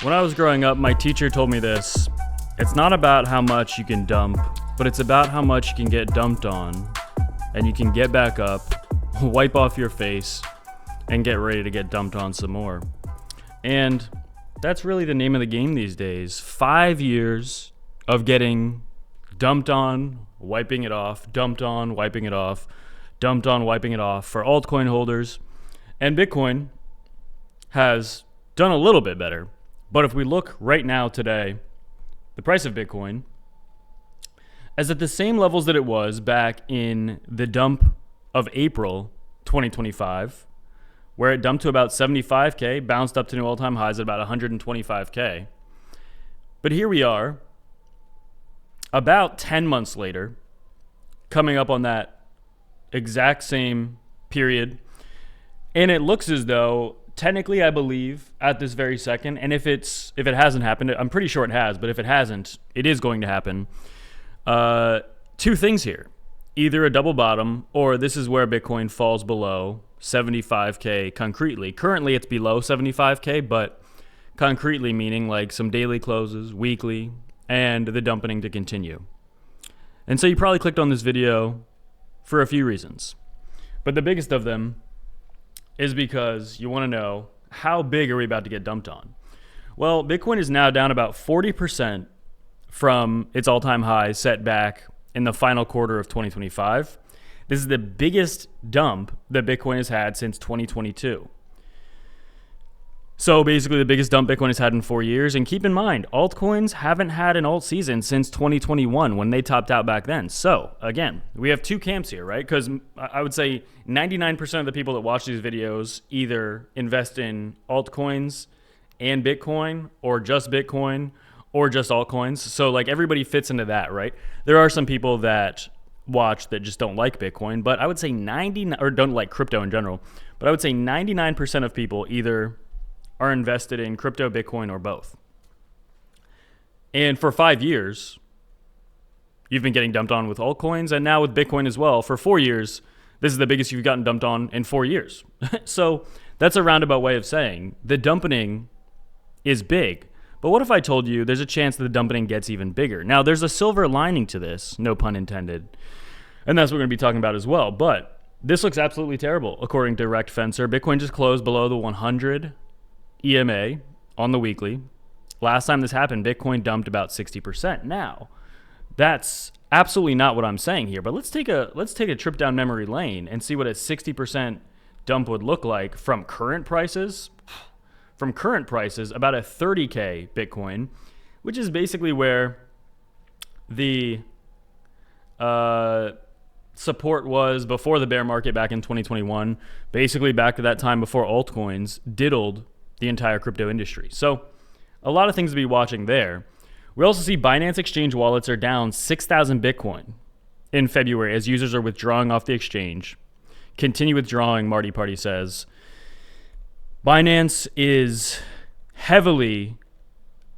When I was growing up, my teacher told me this. It's not about how much you can dump, but it's about how much you can get dumped on, and you can get back up, wipe off your face, and get ready to get dumped on some more. And that's really the name of the game these days. 5 years of getting dumped on, wiping it off, dumped on, wiping it off, dumped on, wiping it off for altcoin holders. And Bitcoin has done a little bit better. But if we look right now today, the price of Bitcoin is at the same levels that it was back in the dump of April 2025, where it dumped to about 75K, bounced up to new all-time highs at about 125K. But here we are, about 10 months later, coming up on that exact same period, and it looks as though, technically, I believe, at this very second, and if it hasn't happened, I'm pretty sure it has, but if it hasn't, it is going to happen. Two things here. Either a double bottom, or this is where Bitcoin falls below 75K concretely. Currently, it's below 75K, but concretely meaning like some daily closes, weekly, and the dumping to continue. And so you probably clicked on this video for a few reasons. But the biggest of them is because you want to know, how big are we about to get dumped on? Well, Bitcoin is now down about 40% from its all-time high set back in the final quarter of 2025. This is the biggest dump that Bitcoin has had since 2022. So basically the biggest dump Bitcoin has had in 4 years. And keep in mind, altcoins haven't had an alt season since 2021 when they topped out back then. So again, we have two camps here, right? Because I would say 99% of the people that watch these videos either invest in altcoins and Bitcoin, or just Bitcoin, or just altcoins. So like everybody fits into that, right? There are some people that watch that just don't like Bitcoin, but I would say or don't like crypto in general, but I would say 99% of people either are invested in crypto, Bitcoin, or both. And for 5 years, you've been getting dumped on with altcoins, and now with Bitcoin as well. For 4 years, this is the biggest you've gotten dumped on in 4 years. So that's a roundabout way of saying the dumping is big. But what if I told you there's a chance that the dumping gets even bigger? Now, there's a silver lining to this, no pun intended, and that's what we're going to be talking about as well. But this looks absolutely terrible, according to Rect Fencer. Bitcoin just closed below the 100 EMA on the weekly. Last time this happened, Bitcoin dumped about 60%. Now, that's absolutely not what I'm saying here, but let's take a trip down memory lane and see what a 60% dump would look like from current prices. From current prices, about a 30K Bitcoin, which is basically where the support was before the bear market back in 2021, basically back to that time before altcoins diddled the entire crypto industry. So a lot of things to be watching there. We also see Binance exchange wallets are down 6,000 Bitcoin in February as users are withdrawing off the exchange. Continue withdrawing, Marty Party says. Binance is heavily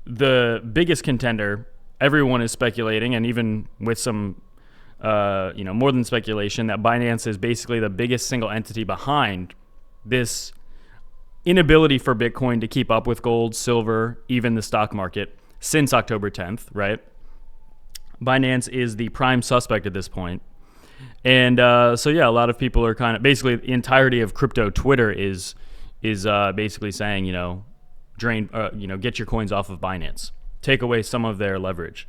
the biggest contender. Everyone is speculating, and even with some, more than speculation, that Binance is basically the biggest single entity behind this inability for Bitcoin to keep up with gold, silver, even the stock market since October 10th, right? Binance is the prime suspect at this point. And so, yeah, a lot of people are kind of, basically the entirety of crypto Twitter is basically saying, get your coins off of Binance. Take away some of their leverage.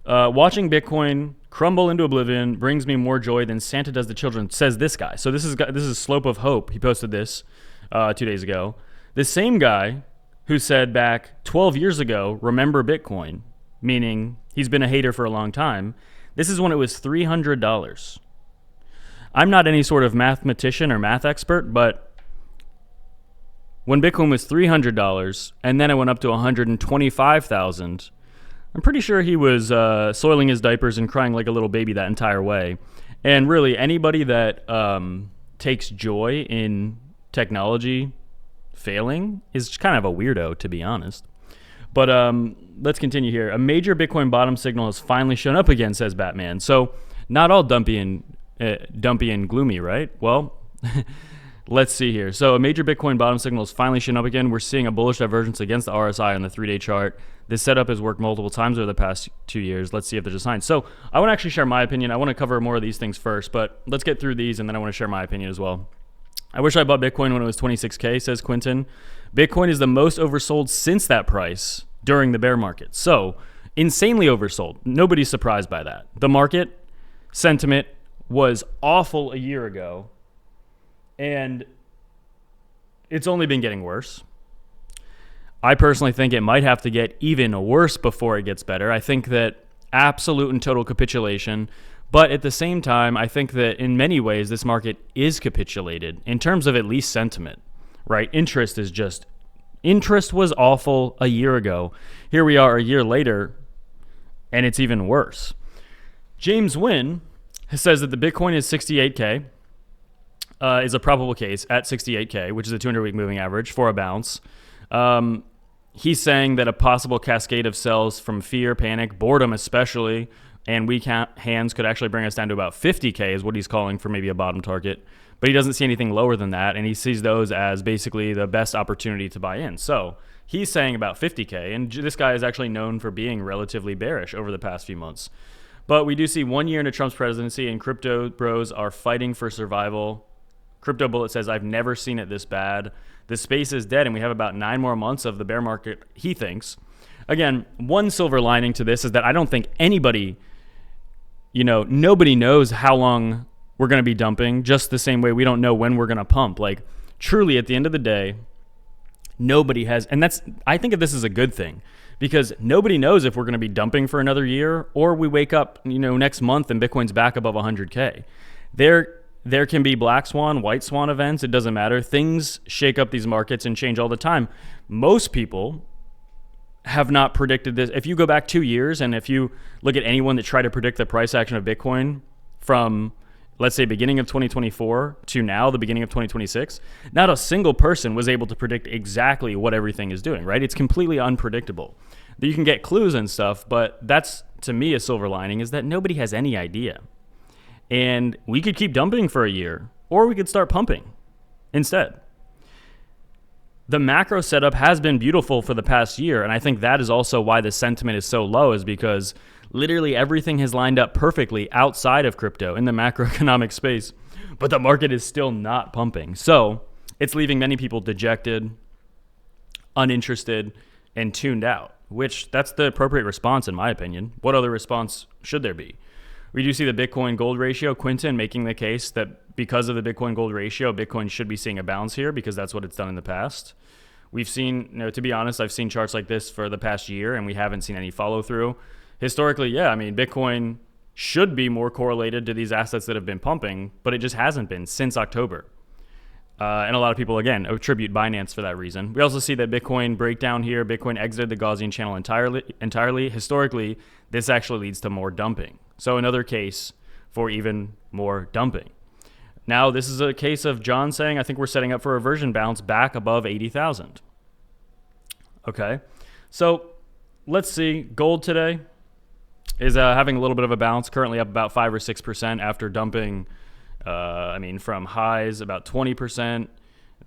Watching Bitcoin crumble into oblivion brings me more joy than Santa does the children, says this guy. So this is Slope of Hope. He posted this 2 days ago. The same guy who said back 12 years ago, remember Bitcoin, meaning he's been a hater for a long time. This is when it was $300. I'm not any sort of mathematician or math expert, but when Bitcoin was $300 and then it went up to $125,000, I'm pretty sure he was soiling his diapers and crying like a little baby that entire way. And really, anybody that takes joy in technology failing is kind of a weirdo, to be honest. But let's continue here. A major Bitcoin bottom signal has finally shown up again, says Batman. So not all dumpy and gloomy, right? Well, Let's see here. So a major Bitcoin bottom signal is finally showing up again. We're seeing a bullish divergence against the RSI on the 3-day chart. This setup has worked multiple times over the past 2 years. Let's see if there's a sign. So I want to actually share my opinion. I want to cover more of these things first, but let's get through these and then I want to share my opinion as well. I wish I bought Bitcoin when it was 26K, says Quinton. Bitcoin is the most oversold since that price during the bear market. So insanely oversold. Nobody's surprised by that. The market sentiment was awful a year ago, and it's only been getting worse. I personally think it might have to get even worse before it gets better. I think that absolute and total capitulation, but at the same time, I think that in many ways, this market is capitulated in terms of at least sentiment, right? Interest was awful a year ago. Here we are a year later, and it's even worse. James Wynn says that the Bitcoin is 68K, is a probable case at 68K, which is a 200-week moving average for a bounce. He's saying that a possible cascade of sells from fear, panic, boredom especially, and weak hands could actually bring us down to about 50K is what he's calling for maybe a bottom target. But he doesn't see anything lower than that, and he sees those as basically the best opportunity to buy in. So he's saying about 50K, and this guy is actually known for being relatively bearish over the past few months. But we do see 1 year into Trump's presidency, and crypto bros are fighting for survival. Crypto Bullet says, I've never seen it this bad. The space is dead, and we have about 9 more months of the bear market, he thinks. Again, one silver lining to this is that I don't think anybody, nobody knows how long we're going to be dumping, just the same way we don't know when we're going to pump. Like, truly, at the end of the day, nobody has, and I think of this as a good thing, because nobody knows if we're going to be dumping for another year or we wake up, next month and Bitcoin's back above 100K. There can be black swan, white swan events. It doesn't matter. Things shake up these markets and change all the time. Most people have not predicted this. If you go back 2 years and if you look at anyone that tried to predict the price action of Bitcoin from, let's say, beginning of 2024 to now, the beginning of 2026, not a single person was able to predict exactly what everything is doing, right? It's completely unpredictable. You can get clues and stuff, but that's, to me, a silver lining is that nobody has any idea. And we could keep dumping for a year, or we could start pumping instead. The macro setup has been beautiful for the past year, and I think that is also why the sentiment is so low, is because literally everything has lined up perfectly outside of crypto in the macroeconomic space, but the market is still not pumping. So it's leaving many people dejected, uninterested, and tuned out, which that's the appropriate response in my opinion. What other response should there be? We do see the Bitcoin gold ratio, Quinton making the case that because of the Bitcoin gold ratio, Bitcoin should be seeing a bounce here because that's what it's done in the past. We've seen, to be honest, I've seen charts like this for the past year and we haven't seen any follow through. Historically, Bitcoin should be more correlated to these assets that have been pumping, but it just hasn't been since October. And a lot of people, again, attribute Binance for that reason. We also see that Bitcoin breakdown here. Bitcoin exited the Gaussian channel entirely. Historically, this actually leads to more dumping. So another case for even more dumping. Now, this is a case of John saying, I think we're setting up for a reversion bounce back above 80,000. Okay, so let's see. Gold today is having a little bit of a bounce, currently up about 5 or 6% after dumping, from highs about 20%,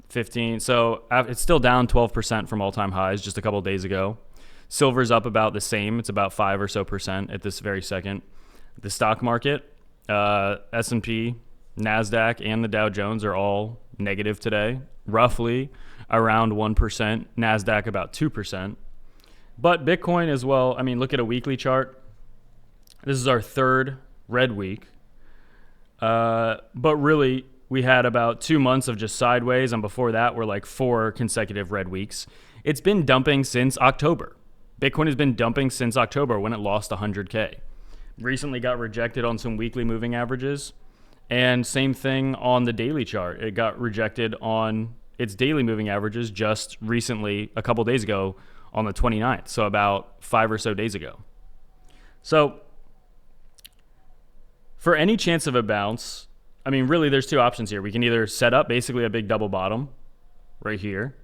15. So it's still down 12% from all-time highs just a couple of days ago. Silver's up about the same. It's about 5 or so percent at this very second. The stock market, S&P, NASDAQ, and the Dow Jones are all negative today, roughly around 1%. NASDAQ about 2%. But Bitcoin as well, look at a weekly chart. This is our third red week. But really, we had about 2 months of just sideways, and before that were like 4 consecutive red weeks. It's been dumping since October. Bitcoin has been dumping since October when it lost 100K. Recently got rejected on some weekly moving averages, and same thing on the daily chart. It got rejected on its daily moving averages just recently, a couple days ago on the 29th, so about 5 or so days ago. So for any chance of a bounce, really there's 2 options here. We can either set up basically a big double bottom right here,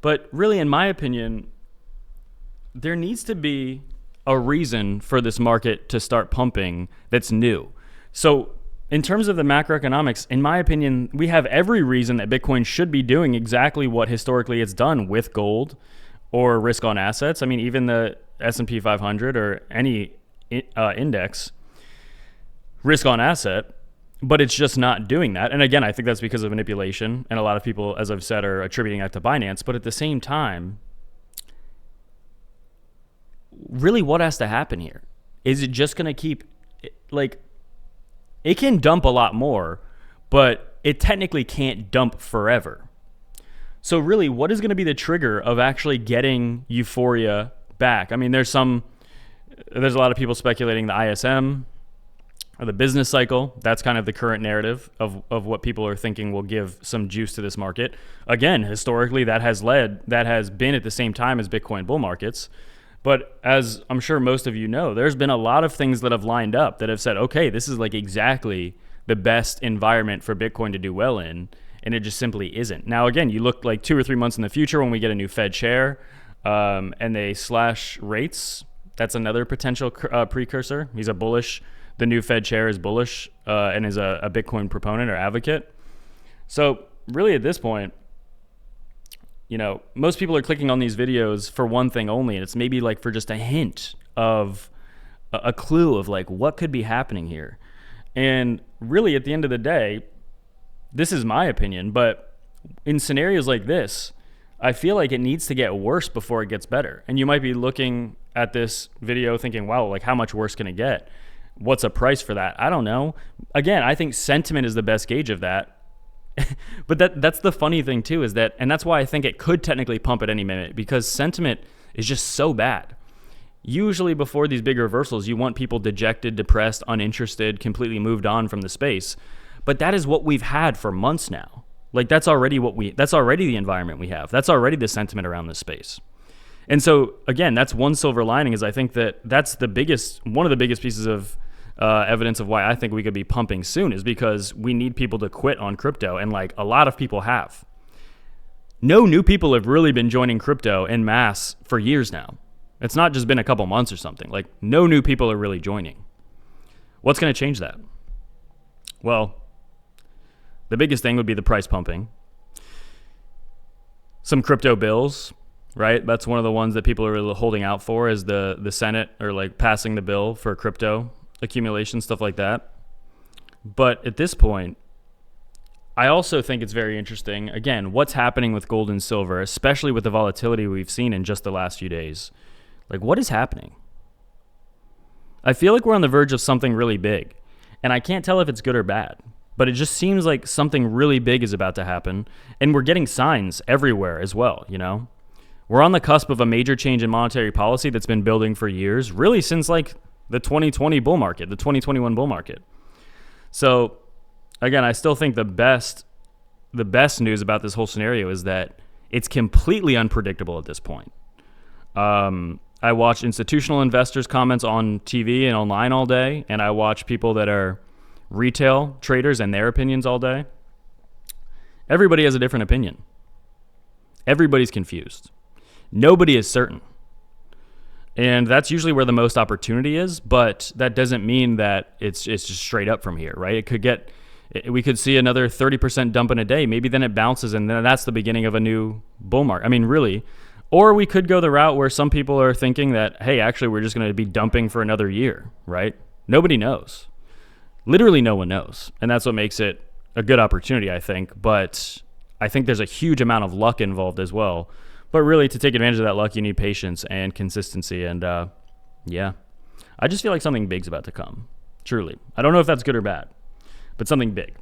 but really in my opinion, there needs to be a reason for this market to start pumping that's new. So in terms of the macroeconomics, in my opinion, we have every reason that Bitcoin should be doing exactly what historically it's done with gold or risk on assets. I mean, even the S&P 500 or any index, risk on asset, but it's just not doing that. And again, I think that's because of manipulation. And a lot of people, as I've said, are attributing that to Binance. But at the same time, really what has to happen here? Is it just going to keep, like, it can dump a lot more, but it technically can't dump forever. So really, what is going to be the trigger of actually getting euphoria back? I mean, there's a lot of people speculating the ISM or the business cycle. That's kind of the current narrative of what people are thinking will give some juice to this market. Again, historically, that has been at the same time as Bitcoin bull markets. But as I'm sure most of you know, there's been a lot of things that have lined up that have said, okay, this is like exactly the best environment for Bitcoin to do well in, and it just simply isn't. Now, again, you look like 2 or 3 months in the future when we get a new Fed chair and they slash rates. That's another potential precursor. He's a bullish. The new Fed chair is bullish and is a Bitcoin proponent or advocate. So really at this point, you know, most people are clicking on these videos for one thing only, and it's maybe like for just a hint of a clue of like what could be happening here. And really at the end of the day, this is my opinion, but in scenarios like this, I feel like it needs to get worse before it gets better. And you might be looking at this video thinking, wow, like how much worse can it get? What's a price for that? I don't know. Again, I think sentiment is the best gauge of that. But that's the funny thing too, is that, and that's why I think it could technically pump at any minute, because sentiment is just so bad. Usually before these big reversals, you want people dejected, depressed, uninterested, completely moved on from the space. But that is what we've had for months now. Like that's already the environment we have. That's already the sentiment around this space. And so again, that's one silver lining, is I think that's one of the biggest pieces of evidence of why I think we could be pumping soon, is because we need people to quit on crypto, and like a lot of people have. No new people have really been joining crypto en masse for years now. It's not just been a couple months or something. Like no new people are really joining. What's going to change that? Well, the biggest thing would be the price pumping. Some crypto bills, right? That's one of the ones that people are really holding out for, is the Senate, or like passing the bill for crypto accumulation, stuff like that. But at this point, I also think it's very interesting, again, what's happening with gold and silver, especially with the volatility we've seen in just the last few days. Like, what is happening? I feel like we're on the verge of something really big, and I can't tell if it's good or bad, but it just seems like something really big is about to happen, and we're getting signs everywhere as well, you know? We're on the cusp of a major change in monetary policy that's been building for years, really since like the 2020 bull market, the 2021 bull market. So again, I still think the best news about this whole scenario is that it's completely unpredictable at this point. I watch institutional investors' comments on TV and online all day, and I watch people that are retail traders and their opinions all day. Everybody has a different opinion. Everybody's confused. Nobody is certain. And that's usually where the most opportunity is, but that doesn't mean that it's just straight up from here, right? We could see another 30% dump in a day. Maybe then it bounces, and then that's the beginning of a new bull market. I mean, really. Or we could go the route where some people are thinking that, hey, actually, we're just going to be dumping for another year, right? Nobody knows. Literally no one knows. And that's what makes it a good opportunity, I think. But I think there's a huge amount of luck involved as well. But really, to take advantage of that luck, you need patience and consistency. And yeah, I just feel like something big's about to come. Truly. I don't know if that's good or bad, but something big.